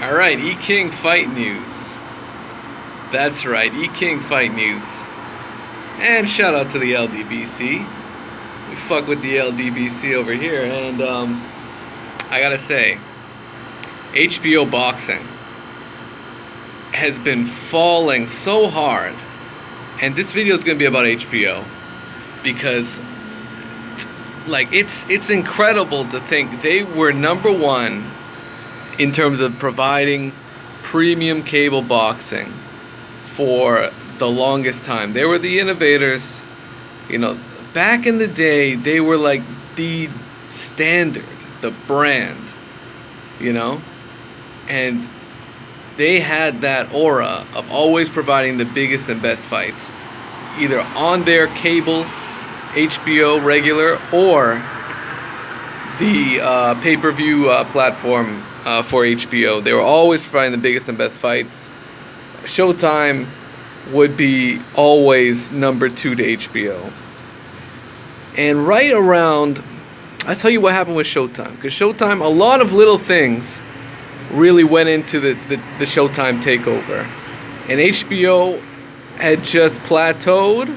Alright, E-King Fight News. That's right, E-King Fight News. And shout out to the LDBC. We fuck with the LDBC over here, and I gotta say, HBO boxing has been falling so hard. And this video is gonna be about HBO because it's incredible to think they were number one in terms of providing premium cable boxing for the longest time. They were the innovators. Back in the day, they were like the standard, the brand, and they had that aura of always providing the biggest and best fights, either on their cable, HBO regular, or the pay-per-view platform for HBO. They were always providing the biggest and best fights. Showtime would be always number 2 to HBO. And right around, I'll tell you what happened with Showtime. Because Showtime, a lot of little things really went into the Showtime takeover. And HBO had just plateaued,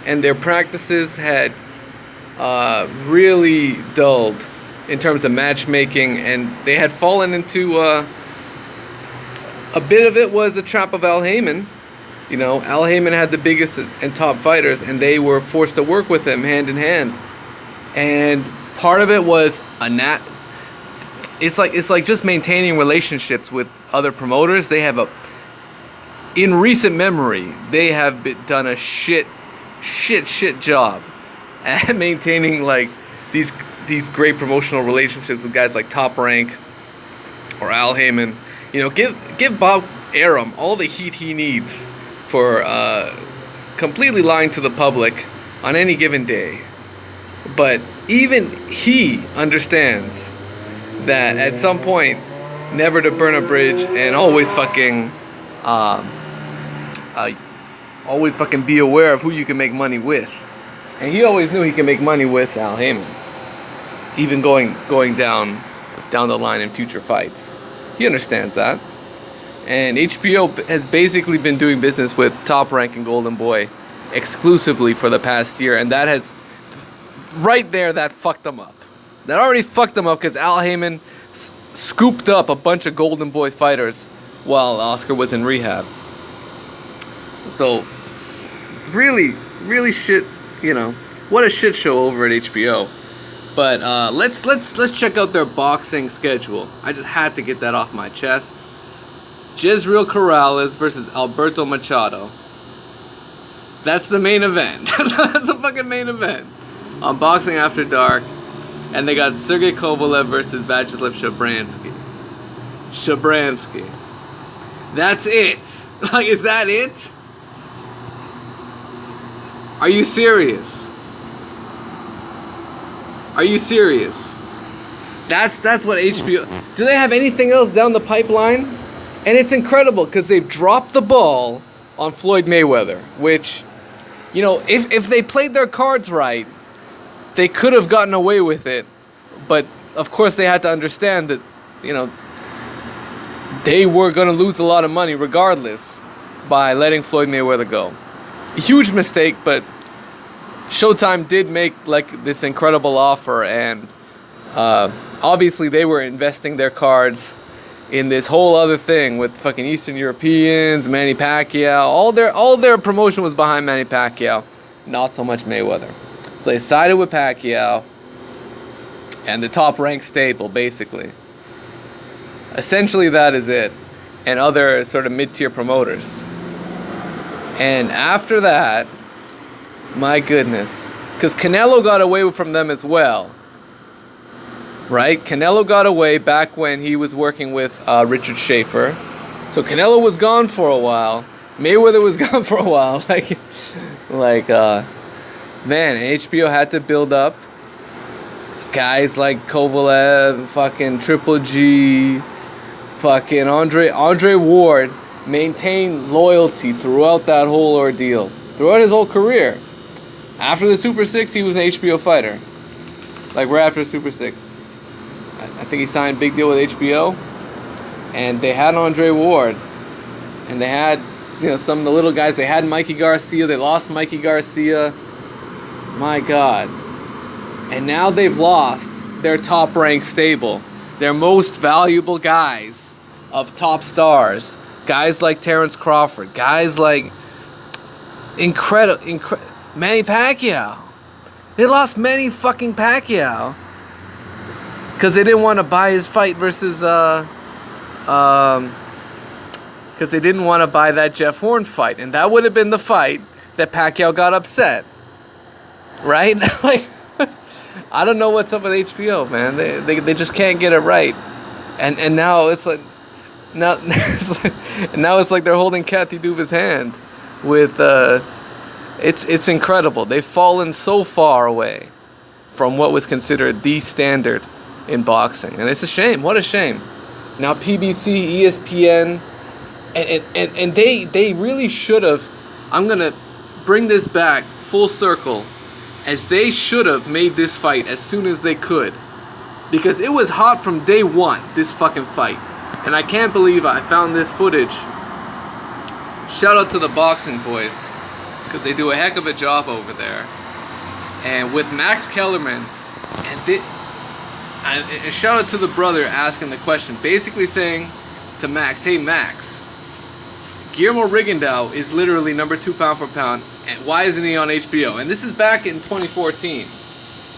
and their practices had really dulled in terms of matchmaking, and they had fallen into a bit of it was a trap of Al Heyman. Al Heyman had the biggest and top fighters, and they were forced to work with him hand in hand. And part of it was It's like just maintaining relationships with other promoters. They have in recent memory, they have done a shit job at maintaining these great promotional relationships with guys like Top Rank or Al Heyman. Give Bob Arum all the heat he needs for completely lying to the public on any given day. But even he understands that at some point, never to burn a bridge and always fucking be aware of who you can make money with. And he always knew he could make money with Al Heyman, even going down the line in future fights. He understands that. And HBO has basically been doing business with Top Rank and Golden Boy exclusively for the past year, and that fucked them up. That already fucked them up because Al Heyman scooped up a bunch of Golden Boy fighters while Oscar was in rehab. So, really, really shit. What a shit show over at HBO. But let's check out their boxing schedule. I just had to get that off my chest. Jezreel Corrales versus Alberto Machado. That's the main event. That's the fucking main event on Boxing After Dark. And they got Sergey Kovalev versus Vyacheslav Shabransky. That's it. Is that it? Are you serious? Are you serious? That's what HBO... Do they have anything else down the pipeline? And it's incredible because they've dropped the ball on Floyd Mayweather, which, if they played their cards right, they could have gotten away with it. But, of course, they had to understand that, they were going to lose a lot of money regardless by letting Floyd Mayweather go. A huge mistake, but Showtime did make this incredible offer, and obviously they were investing their cards in this whole other thing with fucking Eastern Europeans, Manny Pacquiao. All their promotion was behind Manny Pacquiao, not so much Mayweather. So they sided with Pacquiao and the Top Rank stable, basically. Essentially, that is it. And other sort of mid-tier promoters. And after that, my goodness. Because Canelo got away from them as well. Right? Canelo got away back when he was working with Richard Schaefer. So Canelo was gone for a while. Mayweather was gone for a while. Man, HBO had to build up guys like Kovalev, fucking Triple G, fucking Andre Ward, maintain loyalty throughout that whole ordeal, throughout his whole career. After the Super 6, he was an HBO fighter. Right after Super 6. I think he signed a big deal with HBO. and they had Andre Ward, and they had, you know, some of the little guys. They had Mikey Garcia. They lost Mikey Garcia. My God. And now they've lost their top-ranked stable, their most valuable guys of top stars, guys like Terrence Crawford, guys like Manny Pacquiao. They lost Manny fucking Pacquiao because they didn't want to buy his fight versus because they didn't want to buy that Jeff Horn fight, and that would have been the fight that Pacquiao got upset, right? Like, I don't know what's up with HBO, man. They just can't get it right, and now it's like now it's like they're holding Kathy Duva's hand with it's incredible. They've fallen so far away from what was considered the standard in boxing, and it's a shame. What a shame. Now PBC, ESPN, and they really should have. I'm gonna bring this back full circle, as they should have made this fight as soon as they could, because it was hot from day one, this fucking fight, and I can't believe I found this footage. Shout out to the Boxing Voice, because they do a heck of a job over there, and with Max Kellerman, and shout out to the brother asking the question, basically saying to Max, hey Max, Guillermo Rigondeaux is literally number 2 pound for pound, and why isn't he on HBO? And this is back in 2014.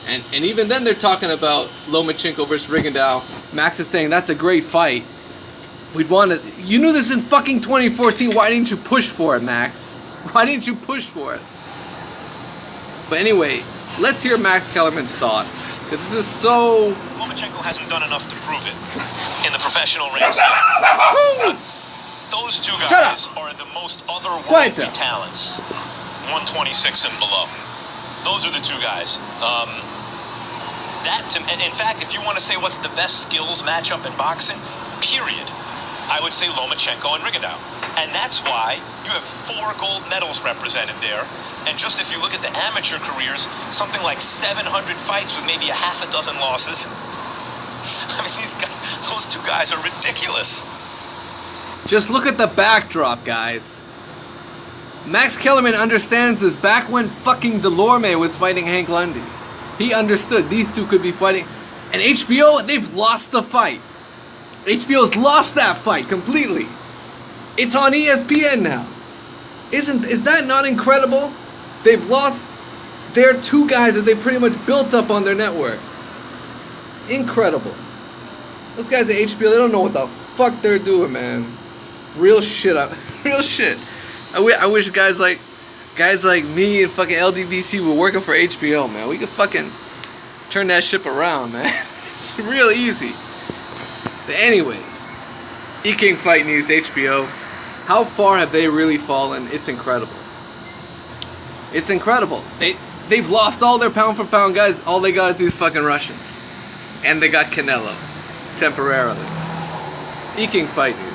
And even then they're talking about Lomachenko versus Rigondeaux. Max is saying that's a great fight. We'd want to. You knew this in fucking 2014. Why didn't you push for it, Max? Why didn't you push for it? But anyway, let's hear Max Kellerman's thoughts, because this is so. Lomachenko hasn't done enough to prove it in the professional ranks. Those two guys are the most otherworldly talents. 126 and below. Those are the two guys. In fact, if you want to say what's the best skills matchup in boxing, period, I would say Lomachenko and Rigondeaux. And that's why you have 4 gold medals represented there. And just if you look at the amateur careers, something like 700 fights with maybe a half a dozen losses. I mean, those two guys are ridiculous. Just look at the backdrop, guys. Max Kellerman understands this. Back when fucking Delorme was fighting Hank Lundy, he understood these two could be fighting. And HBO, they've lost the fight. HBO's lost that fight completely. It's on ESPN now. Is that not incredible? They've lost their 2 guys that they pretty much built up on their network. Incredible. Those guys at HBO, they don't know what the fuck they're doing, man. Real shit. Real shit. I wish guys like me and fucking LDBC were working for HBO, man. We could fucking turn that ship around, man. It's real easy. But anyways, E-King Fight News, HBO. How far have they really fallen? It's incredible. It's incredible. They've lost all their pound for pound guys. All they got is these fucking Russians. And they got Canelo. Temporarily. E-King Fight News.